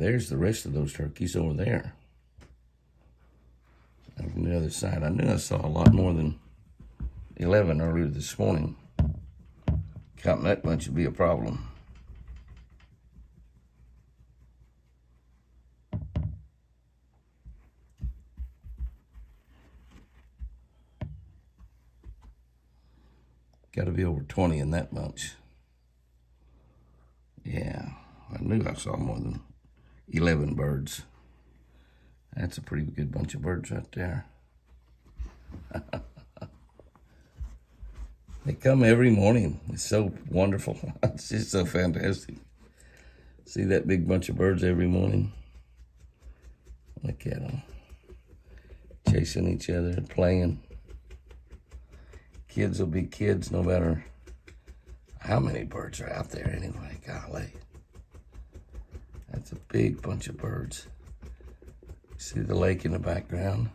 there's the rest of those turkeys over there. On the other side, I knew I saw a lot more than 11 earlier this morning. Counting that bunch would be a problem. Got to be over 20 in that bunch. Yeah, I knew I saw more than 11 birds. That's a pretty good bunch of birds right there. They come every morning. It's so wonderful. It's just so fantastic. See that big bunch of birds every morning? Look at them. Chasing each other, playing. Kids will be kids no matter how many birds are out there anyway. Golly. That's a big bunch of birds. See the lake in the background.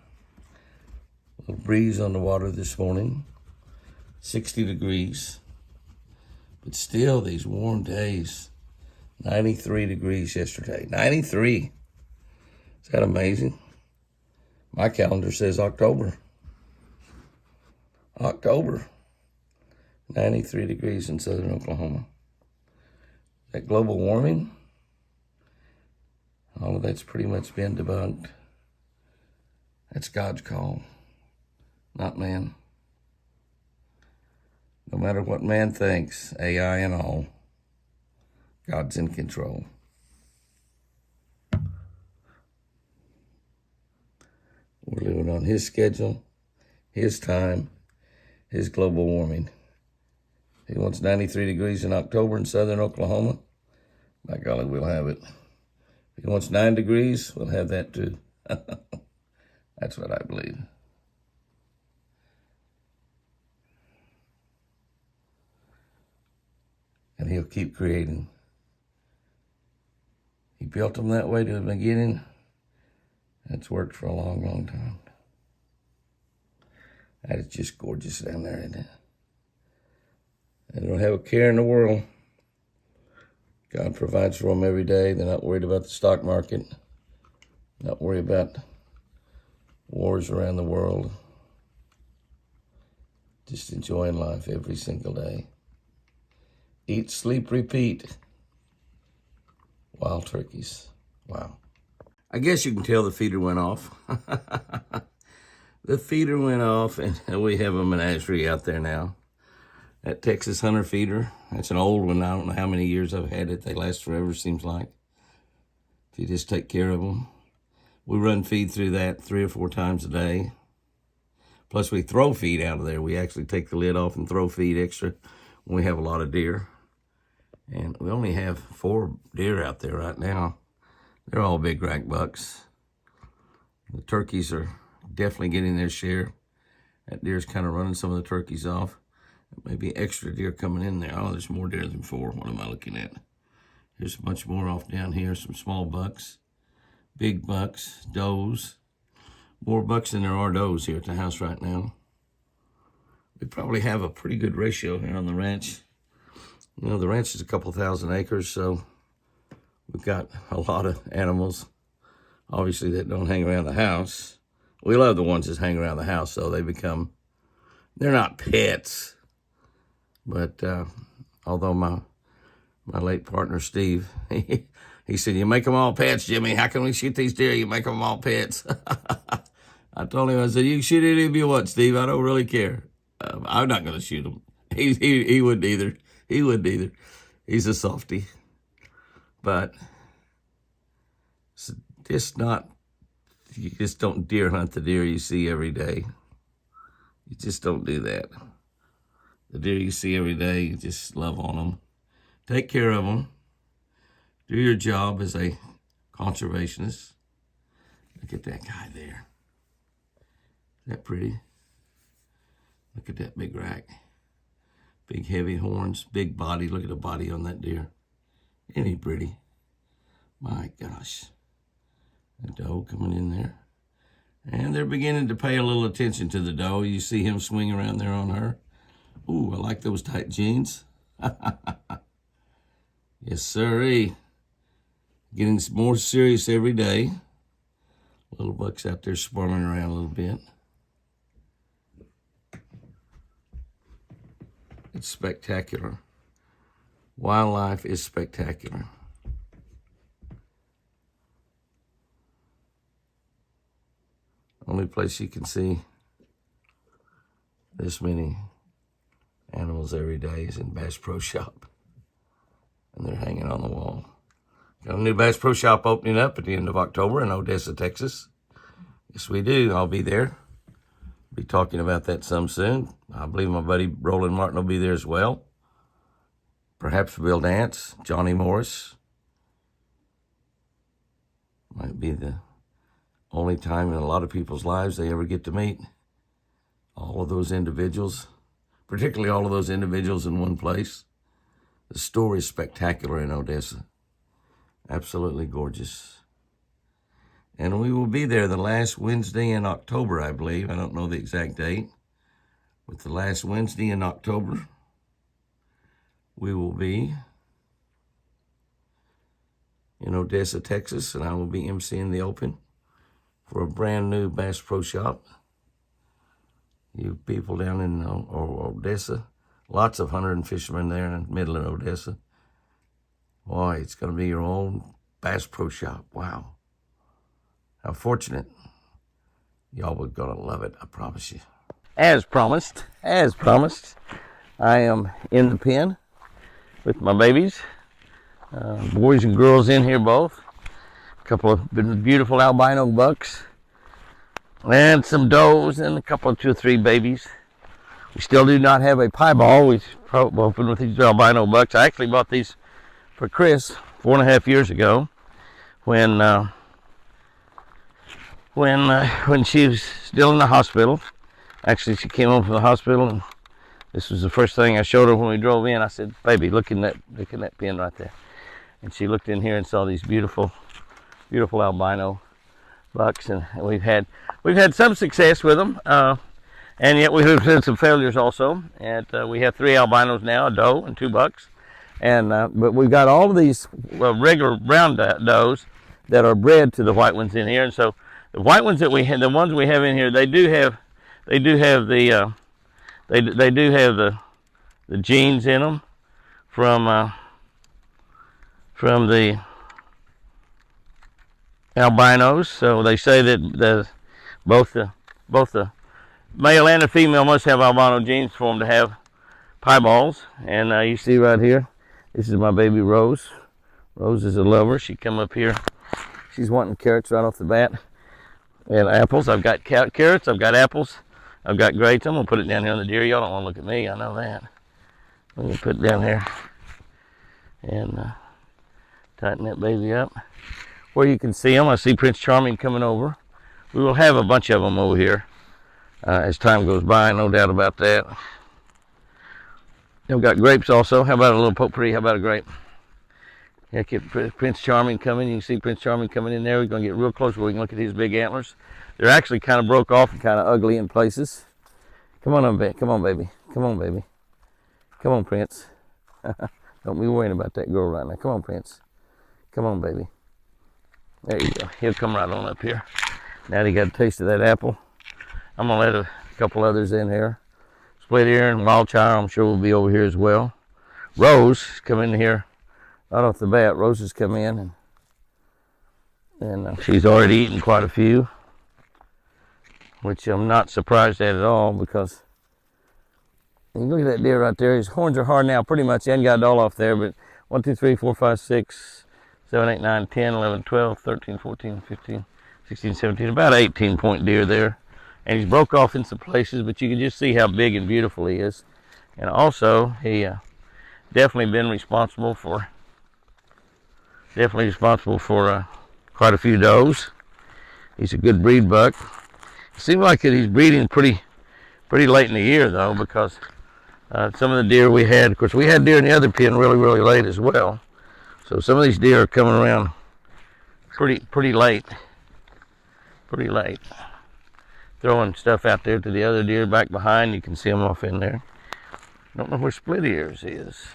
A little breeze on the water this morning. 60 degrees. But still, these warm days. 93 degrees yesterday. 93. Is that amazing? My calendar says October. October. 93 degrees in southern Oklahoma. That global warming, all of that's pretty much been debunked. That's God's call, not man. No matter what man thinks, AI and all, God's in control. We're living on his schedule, his time, his global warming. He wants 93 degrees in October in southern Oklahoma. By golly, we'll have it. If he wants 9 degrees, we'll have that too. That's what I believe. And he'll keep creating. He built them that way to the beginning. It's worked for a long, long time. That is just gorgeous down there, isn't it? They don't have a care in the world. God provides for them every day. They're not worried about the stock market. Not worried about wars around the world. Just enjoying life every single day. Eat, sleep, repeat. Wild turkeys. Wow. I guess you can tell the feeder went off. The feeder went off, and we have a menagerie out there now. That Texas Hunter feeder, that's an old one. I don't know how many years I've had it. They last forever, seems like, if you just take care of them. We run feed through that 3 or 4 times a day. Plus, we throw feed out of there. We actually take the lid off and throw feed extra when we have a lot of deer. And we only have 4 deer out there right now. They're all big rack bucks. The turkeys are definitely getting their share. That deer's kind of running some of the turkeys off. Maybe extra deer coming in there. Oh, there's more deer than 4. What am I looking at? There's a bunch more off down here. Some small bucks, big bucks, does. More bucks than there are does here at the house right now. We probably have a pretty good ratio here on the ranch. You know, the ranch is a couple thousand acres, so we've got a lot of animals, obviously, that don't hang around the house. We love the ones that hang around the house, so they're not pets. But although my late partner, Steve, he said, you make them all pets, Jimmy. How can we shoot these deer? You make them all pets. I told him, I said, you can shoot any of you want, Steve. I don't really care. I'm not going to shoot them. He wouldn't either. He wouldn't either. He's a softie. But it's just not, you just don't deer hunt the deer you see every day. You just don't do that. The deer you see every day, you just love on them. Take care of them. Do your job as a conservationist. Look at that guy there. Isn't that pretty? Look at that big rack. Big heavy horns, big body. Look at the body on that deer. Isn't he pretty? My gosh. A doe coming in there. And they're beginning to pay a little attention to the doe. You see him swing around there on her. Ooh, I like those tight jeans. Yes, sirree. Getting more serious every day. Little bucks out there swarming around a little bit. It's spectacular. Wildlife is spectacular. Only place you can see this many animals every day is in Bass Pro Shop. And they're hanging on the wall. Got a new Bass Pro Shop opening up at the end of October in Odessa, Texas. Yes, we do. I'll be there. Be talking about that some soon. I believe my buddy Roland Martin will be there as well. Perhaps Bill Dance, Johnny Morris. Might be the only time in a lot of people's lives they ever get to meet all of those individuals, particularly all of those individuals in one place. The store is spectacular in Odessa. Absolutely gorgeous. And we will be there the last Wednesday in October, I believe. I don't know the exact date. But the last Wednesday in October, we will be in Odessa, Texas, and I will be emceeing the Open for a brand new Bass Pro Shop. You people down in Odessa, lots of hunter and fishermen there in the middle of Odessa. Boy, it's going to be your own Bass Pro Shop. Wow. How fortunate. Y'all are going to love it, I promise you. As promised, I am in the pen with my babies. Boys and girls in here both. A couple of beautiful albino bucks. And some does and a couple of 2 or 3 babies. We still do not have a piebald. We opened with these albino bucks. I actually bought these for Chris 4.5 years ago when she was still in the hospital. Actually, she came home from the hospital, and this was the first thing I showed her when we drove in. I said, "Baby, look in that pen right there." And she looked in here and saw these beautiful albino bucks, and we've had some success with them, and yet we've had some failures also. And we have 3 albinos now, a doe and 2 bucks, and but we've got all of these regular brown does that are bred to the white ones in here. And so the white ones that we have, the ones we have in here, they do have the genes in them from the albinos. So they say that both the male and the female must have albino genes for them to have piebalds. And you see right here, this is my baby Rose. Rose is a lover. She come up here. She's wanting carrots right off the bat. And apples. I've got carrots. I've got apples. I've got grapes. I'm going to put it down here on the deer. Y'all don't want to look at me. I know that. I'm going to put it down here and tighten that baby up. Where you can see them, I see Prince Charming coming over. We will have a bunch of them over here as time goes by, no doubt about that. We've got grapes also. How about a little potpourri? How about a grape? Yeah, get Prince Charming coming. You can see Prince Charming coming in there. We're going to get real close where we can look at his big antlers. They're actually kind of broke off and kind of ugly in places. Come on, baby. Come on, baby. Come on, baby. Come on, Prince. Don't be worrying about that girl right now. Come on, Prince. Come on, baby. There you go. He'll come right on up here. Now that he got a taste of that apple, I'm going to let a couple others in here. Split ear and Wildchire, I'm sure will be over here as well. Rose come in here right off the bat. Rose has come in and she's already eaten quite a few, which I'm not surprised at all, because you look at that deer right there. His horns are hard now, pretty much. He hasn't got it all off there, but 1, 2, 3, 4, 5, 6, 7, 8, 9, 10, 11, 12, 13, 14, 15, 16, 17, about 18-point deer there. And he's broke off in some places, but you can just see how big and beautiful he is. And also, he definitely been responsible for quite a few does. He's a good breed buck. It seems like that he's breeding pretty late in the year, though, because some of the deer we had, of course, we had deer in the other pen really late as well. So some of these deer are coming around pretty late. Throwing stuff out there to the other deer back behind. You can see them off in there. Don't know where Split Ears is.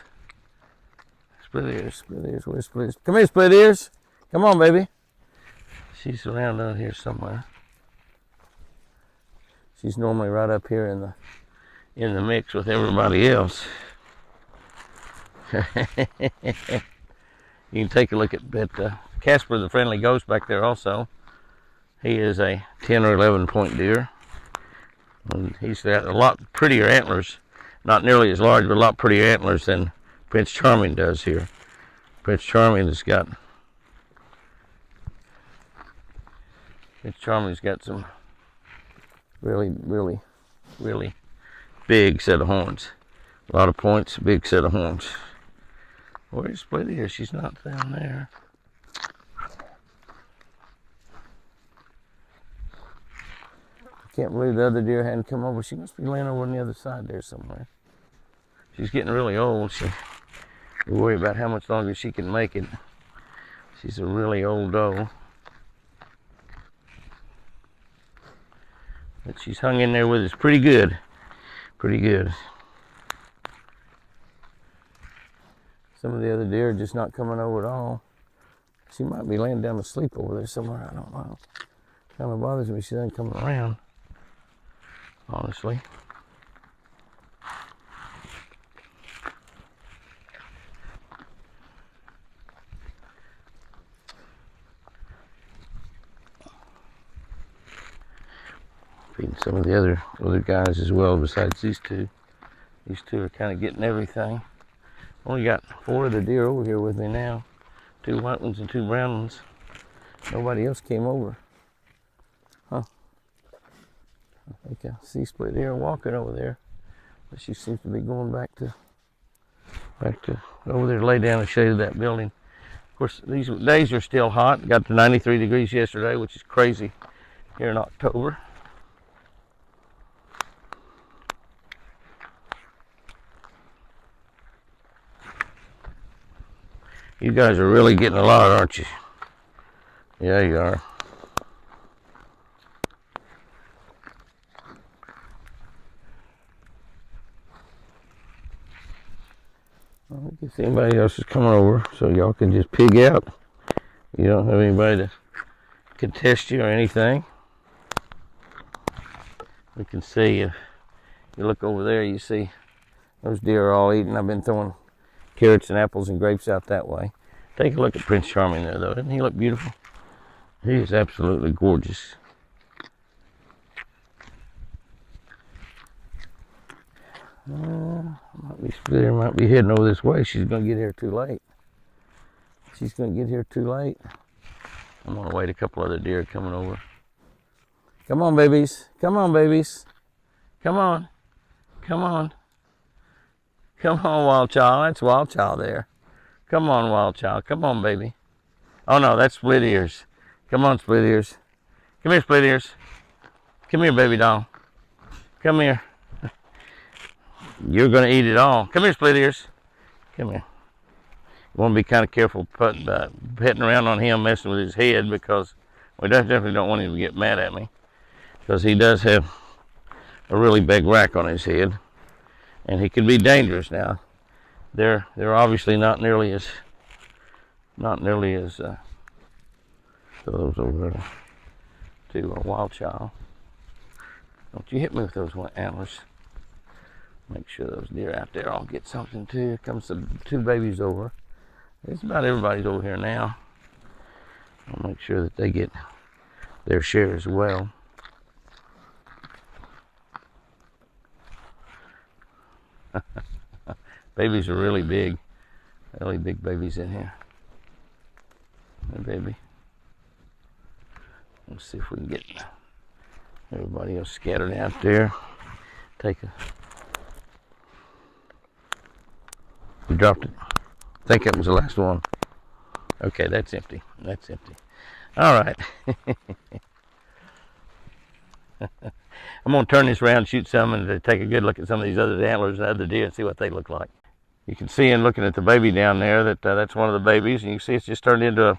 Split Ears, where's Split Ears? Come here, Split Ears. Come on, baby. She's around out here somewhere. She's normally right up here in the mix with everybody else. You can take a look at Casper the Friendly Ghost back there also. He is a 10 or 11 point deer. And he's got a lot prettier antlers. Not nearly as large, but a lot prettier antlers than Prince Charming does here. Prince Charming's got some really big set of horns. A lot of points, big set of horns. Where's Split Ear? She's not down there. Can't believe the other deer hadn't come over. She must be laying over on the other side there somewhere. She's getting really old. We worry about how much longer she can make it. She's a really old doe. But she's hung in there with us pretty good. Pretty good. Some of the other deer are just not coming over at all. She might be laying down to sleep over there somewhere. I don't know. Kind of bothers me she doesn't come around, honestly. Feeding some of the other guys as well besides these two. These two are kind of getting everything. Only got 4 of the deer over here with me now. 2 white ones and 2 brown ones. Nobody else came over. Huh. I think I see Split Ear walking over there. But she seems to be going back to over there to lay down in the shade of that building. Of course, these days are still hot. Got to 93 degrees yesterday, which is crazy here in October. You guys are really getting a lot, aren't you? Yeah, you are. Well, I guess anybody else is coming over, so y'all can just pig out. You don't have anybody to contest you or anything. We can see, if you look over there, you see those deer are all eating. I've been throwing carrots and apples and grapes out that way. Take a look at Prince Charming there, though. Doesn't he look beautiful? He is absolutely gorgeous. Split Ear might be heading over this way. She's going to get here too late. She's going to get here too late. I'm going to wait a couple other deer coming over. Come on, babies. Come on, babies. Come on. Come on. Come on, Wild Child. That's Wild Child there. Come on, Wild Child. Come on, baby. Oh, no, that's Split Ears. Come on, Split Ears. Come here, Split Ears. Come here, baby doll. Come here. You're going to eat it all. Come here, Split Ears. Come here. You want to be kind of careful petting around on him, messing with his head, because we definitely don't want him to get mad at me, because he does have a really big rack on his head. And he can be dangerous now. They're obviously not nearly as those over there to a Wild Child. Don't you hit me with those antlers. Make sure those deer out there all get something too. Here comes the 2 babies over. It's about everybody's over here now. I'll make sure that they get their share as well. Babies are really big babies in here. Hey, baby. Let's see if we can get everybody else scattered out there. We dropped it. I think that was the last one. Okay, that's empty. That's empty. All right. I'm going to turn this around, shoot some, and take a good look at some of these other antlers and other deer and see what they look like. You can see in looking at the baby down there that that's one of the babies, and you can see it's just turned into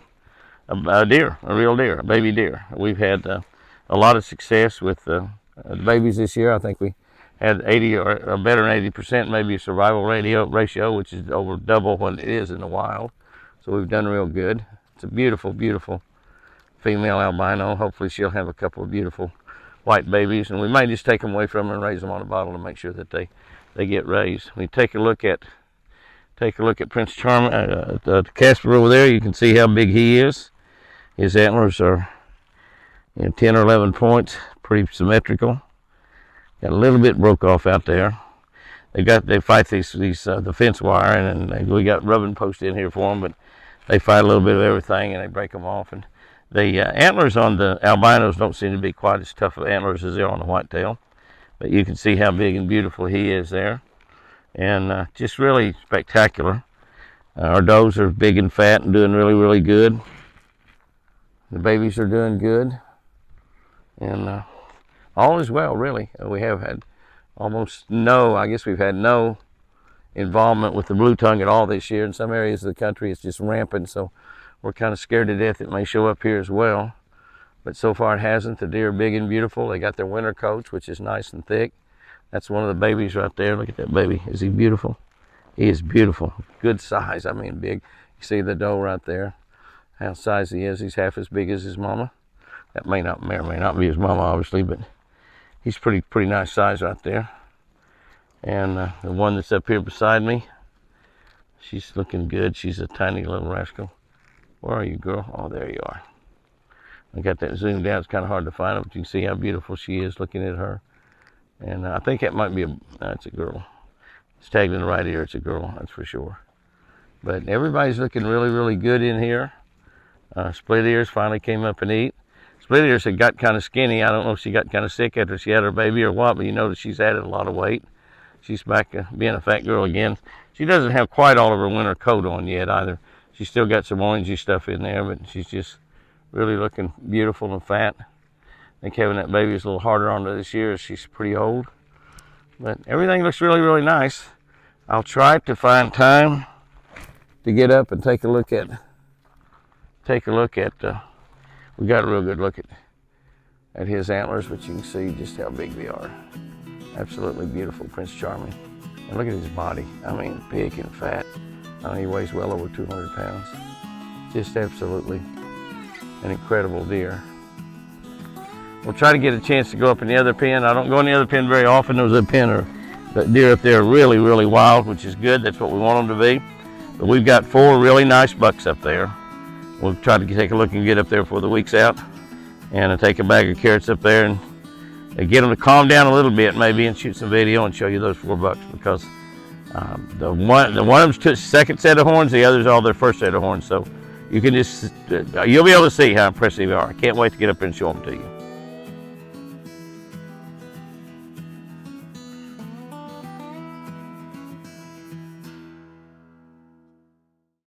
a deer, a real deer, a baby deer. We've had a lot of success with the babies this year. I think we had 80 or better than 80% maybe survival ratio, which is over double what it is in the wild. So we've done real good. It's a beautiful, beautiful female albino. Hopefully she'll have a couple of beautiful white babies, and we may just take them away from her and raise them on a bottle to make sure that they get raised. We take a look at Prince Charming, the Casper over there. You can see how big he is. His antlers are 10 or 11 points, pretty symmetrical. Got a little bit broke off out there. They fight the fence wire, and we got rubbing posts in here for them, but they fight a little bit of everything and they break them off. And the antlers on the albinos don't seem to be quite as tough of antlers as they are on the whitetail, but you can see how big and beautiful he is there, and just really spectacular. Our does are big and fat and doing really, really good. The babies are doing good, and all is well, really. We have had we've had no involvement with the blue tongue at all this year. In some areas of the country it's just rampant, so we're kind of scared to death it may show up here as well. But so far it hasn't. The deer are big and beautiful. They got their winter coats, which is nice and thick. That's one of the babies right there. Look at that baby. Is he beautiful? He is beautiful. Good size. I mean, big. You see the doe right there, how size he is. He's half as big as his mama. That may or may not be his mama, obviously, but he's pretty nice size right there. And the one that's up here beside me, she's looking good. She's a tiny little rascal. Where are you, girl? Oh, there you are. I got that zoomed out. It's kind of hard to find her, but you can see how beautiful she is looking at her. And I think that might be it's a girl. It's tagged in the right ear. It's a girl, that's for sure. But everybody's looking really, really good in here. Split ears finally came up and eat. Split ears had got kind of skinny. I don't know if she got kind of sick after she had her baby or what, but you notice she's added a lot of weight. She's back being a fat girl again. She doesn't have quite all of her winter coat on yet either. She's still got some orangey stuff in there, but she's just really looking beautiful and fat. I think having that baby is a little harder on her this year as she's pretty old. But everything looks really, really nice. I'll try to find time to get up and take a look at we got a real good look at his antlers, which you can see just how big they are. Absolutely beautiful Prince Charming. And look at his body. I mean, big and fat. He weighs well over 200 pounds. Just absolutely an incredible deer. We'll try to get a chance to go up in the other pen. I don't go in the other pen very often. Those other pen are, the deer up there are really, really wild, which is good. That's what we want them to be. But we've got 4 really nice bucks up there. We'll try to take a look and get up there before the week's out, and take a bag of carrots up there and get them to calm down a little bit maybe, and shoot some video and show you those 4 bucks, because the one of them's took second set of horns, the other's all their first set of horns. So you can just you'll be able to see how impressive they are. I can't wait to get up there and show them to you.